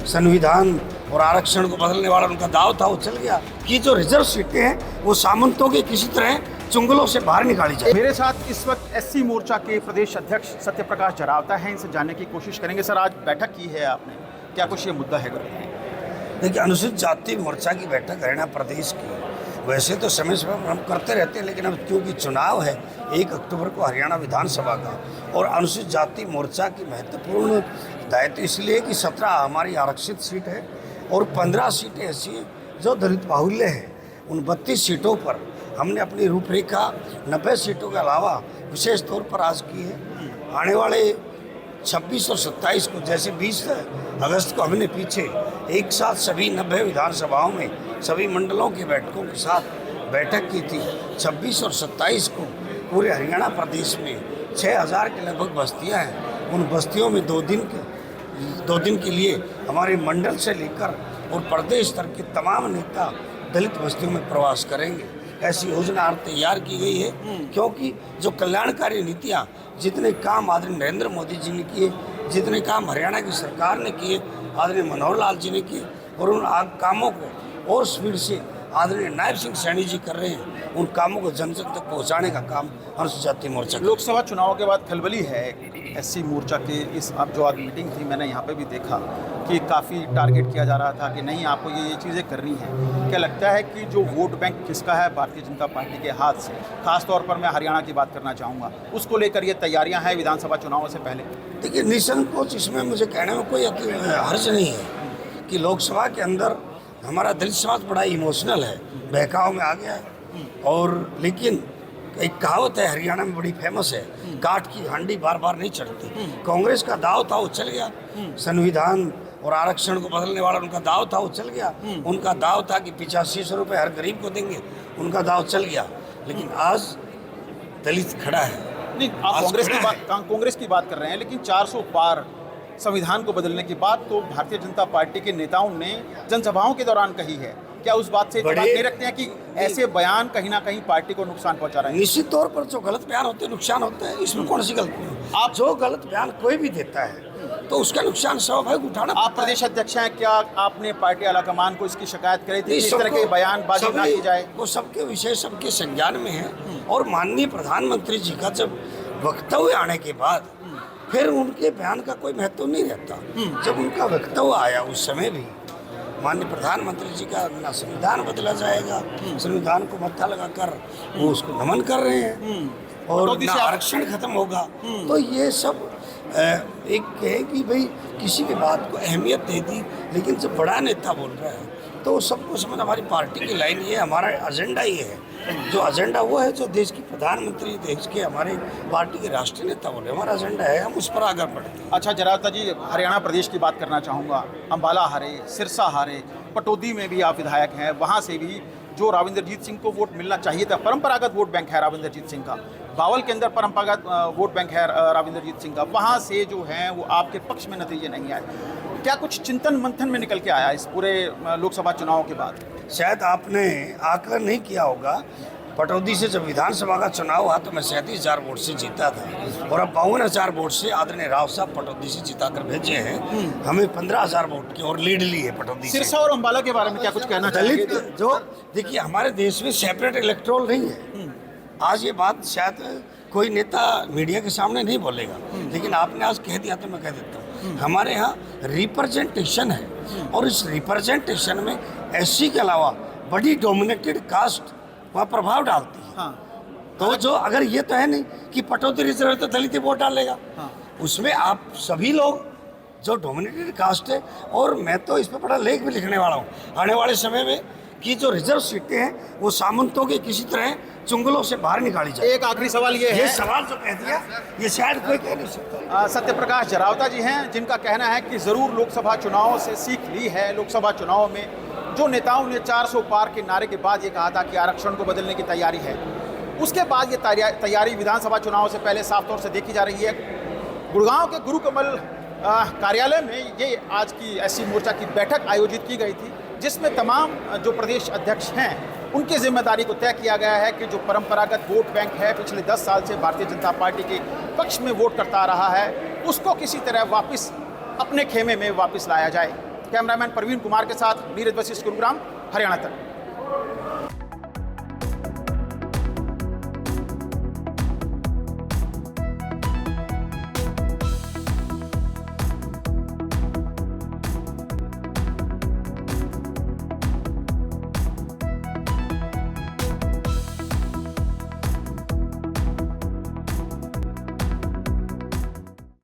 संविधान और आरक्षण को बदलने वाला उनका दाव था, वो चल गया कि जो रिजर्व सीटें हैं वो सामंतों के किसी तरह चुंगलों से बाहर निकाली जाए। मेरे साथ इस वक्त एससी मोर्चा के प्रदेश अध्यक्ष सत्यप्रकाश जरावता हैं, इनसे जानने की कोशिश करेंगे। सर, आज बैठक की है आपने, क्या कुछ ये मुद्दा है? देखिए, अनुसूचित जाति मोर्चा की बैठक हरियाणा प्रदेश की वैसे तो समय समय पर हम करते रहते हैं, लेकिन अब क्योंकि चुनाव है 1 अक्टूबर को हरियाणा विधानसभा का, और अनुसूचित जाति मोर्चा की महत्वपूर्ण दायित्व इसलिए कि 17 हमारी आरक्षित सीट है और 15 सीटें ऐसी हैं जो दलित बाहुल्य है। उन 32 सीटों पर हमने अपनी रूपरेखा 90 सीटों के अलावा विशेष तौर पर आज की है। आने वाले 26 और 27 को, जैसे 20 अगस्त को हमने पीछे एक साथ सभी 90 विधानसभाओं में सभी मंडलों की बैठकों के साथ बैठक की थी, 26 और 27 को पूरे हरियाणा प्रदेश में 6000 के लगभग बस्तियां हैं। उन बस्तियों में 2 दिन के लिए हमारे मंडल से लेकर और प्रदेश स्तर के तमाम नेता दलित बस्तियों में प्रवास करेंगे। ऐसी योजना तैयार की गई है, क्योंकि जो कल्याणकारी नीतियाँ, जितने काम आदरणीय नरेंद्र मोदी जी ने किए, जितने काम हरियाणा की सरकार ने किए, आदरणीय मनोहर लाल जी ने किए, और उन कामों को और स्पीड से आदरणीय नायब सिंह सैनी जी कर रहे हैं, उन कामों को जन जन तक पहुँचाने का काम अनुसूचित जाति मोर्चा। लोकसभा चुनाव के बाद खलबली है एससी मोर्चा के। इस अब जो आज मीटिंग थी, मैंने यहाँ पे भी देखा कि काफ़ी टारगेट किया जा रहा था कि नहीं, आपको ये चीज़ें करनी है। क्या लगता है कि जो वोट बैंक किसका है भारतीय जनता पार्टी के हाथ से, खास तौर पर मैं हरियाणा की बात करना चाहूँगा, उसको लेकर ये तैयारियाँ हैं विधानसभा चुनावों से पहले? देखिए, निसंकोच इसमें मुझे कहने में कोई हर्ज नहीं है कि लोकसभा के अंदर हमारा दलित समाज बड़ा इमोशनल है, बहकाव में आ गया है। और लेकिन एक कहावत है हरियाणा में बड़ी फेमस है, काठ की हांडी बार बार नहीं चढ़ती। कांग्रेस का दाव था, वो चल गया। संविधान और आरक्षण को बदलने वाला उनका दाव था, वो चल गया। उनका दाव था कि 8500 रुपये हर गरीब को देंगे, उनका दाव चल गया। लेकिन आज दलित खड़ा है। नहीं, आप कांग्रेस की बात कर रहे हैं, लेकिन 400 पार संविधान को बदलने की बात तो भारतीय जनता पार्टी के नेताओं ने जनसभाओं के दौरान कही है। क्या उस बात से बात नहीं रखते हैं कि ऐसे बयान कहीं ना कहीं पार्टी को नुकसान पहुंचा रहे हैं? निश्चित तौर पर जो गलत बयान होते हैं नुकसान होता है, इसमें कौन सी गलती है? आप जो गलत बयान कोई भी देता है तो उसका नुकसान स्वाभाविक उठाना। आप प्रदेश अध्यक्ष हैं, क्या आपने पार्टी आलाकमान को इसकी शिकायत करी थी, इस तरह के बयानबाजी ना की जाए? वो सबके विषय सबके संज्ञान में है, और माननीय प्रधानमंत्री जी का जब वक्तव्य आने के बाद फिर उनके बयान का कोई महत्व नहीं रहता। जब उनका वक्तव्य आया उस समय भी माननीय प्रधानमंत्री जी का ना संविधान बदला जाएगा, संविधान को मत्था लगाकर वो उसको नमन कर रहे हैं, और ना आरक्षण खत्म होगा। तो ये सब एक है कि भाई किसी भी बात को अहमियत दे दी, लेकिन जब बड़ा नेता बोल रहा है तो सबको समझ, हमारी पार्टी की लाइन ये, हमारा एजेंडा ये है। जो एजेंडा वो है जो देश की प्रधानमंत्री, देश के हमारे पार्टी के राष्ट्रीय नेता बोले, हमारा एजेंडा है, हम उस पर आगे बढ़ते हैं। अच्छा जरावता जी, हरियाणा प्रदेश की बात करना चाहूँगा। अम्बाला हारे, सिरसा हारे, पटौदी में भी आप विधायक हैं, वहाँ से भी जो राविंदरजीत सिंह को वोट मिलना चाहिए था, परंपरागत वोट बैंक है राविंदरजीत सिंह का। बावल के अंदर परंपरागत वोट बैंक है राविंदरजीत सिंह का, वहाँ से जो है वो आपके पक्ष में नतीजे नहीं आए। क्या कुछ चिंतन मंथन में निकल के आया इस पूरे लोकसभा चुनाव के बाद? शायद आपने आकलन नहीं किया होगा, पटौदी से जब विधानसभा का चुनाव हुआ तो मैं 37,000 वोट से जीता था, और अब 52,000 वोट से आदरणीय राव साहब पटौदी से जिता कर भेजे हैं। हमें 15,000 वोट की और लीड ली है पटौदी से। सिरसा और अम्बाला के बारे में क्या कुछ कहना चाहिए? दलित जो देखिए, हमारे देश में सेपरेट इलेक्टोरल नहीं है। आज ये बात शायद कोई नेता मीडिया के सामने नहीं बोलेगा, लेकिन आपने आज कह दिया तो मैं कह देता हूँ। हमारे यहाँ रिप्रेजेंटेशन है, और इस रिप्रेजेंटेशन में एससी के अलावा बड़ी डोमिनेटेड कास्ट वहाँ प्रभाव डालती है। तो जो अगर ये तो है नहीं कि पटौदी रिजर्व तो दलित वोट डालेगा, उसमें आप सभी लोग जो डोमिनेटेड कास्ट है, और मैं तो इस पर बड़ा लेख भी लिखने वाला हूँ आने वाले समय में, कि जो रिजर्व सीटें हैं वो सामंतों के किसी तरह चुंगलों से बाहर निकाली जाए। एक आखिरी सवाल ये सवाल जो कह दिया ये शायद कोई कह नहीं सकता। सत्यप्रकाश जरावता जी हैं, जिनका कहना है कि ज़रूर लोकसभा चुनाव से सीख ली है। लोकसभा चुनाव में जो नेताओं ने 400 पार के नारे के बाद ये कहा था कि आरक्षण को बदलने की तैयारी है, उसके बाद ये तैयारी विधानसभा चुनाव से पहले साफ तौर से देखी जा रही है। गुड़गांव के गुरु कमल कार्यालय में ये आज की एससी मोर्चा की बैठक आयोजित की गई थी, जिसमें तमाम जो प्रदेश अध्यक्ष हैं उनकी जिम्मेदारी को तय किया गया है कि जो परंपरागत वोट बैंक है, पिछले 10 साल से भारतीय जनता पार्टी के पक्ष में वोट करता रहा है, उसको किसी तरह वापस अपने खेमे में वापस लाया जाए। कैमरामैन प्रवीण कुमार के साथ नीरज वशिष्ठ, गुरुग्राम, हरियाणा तक।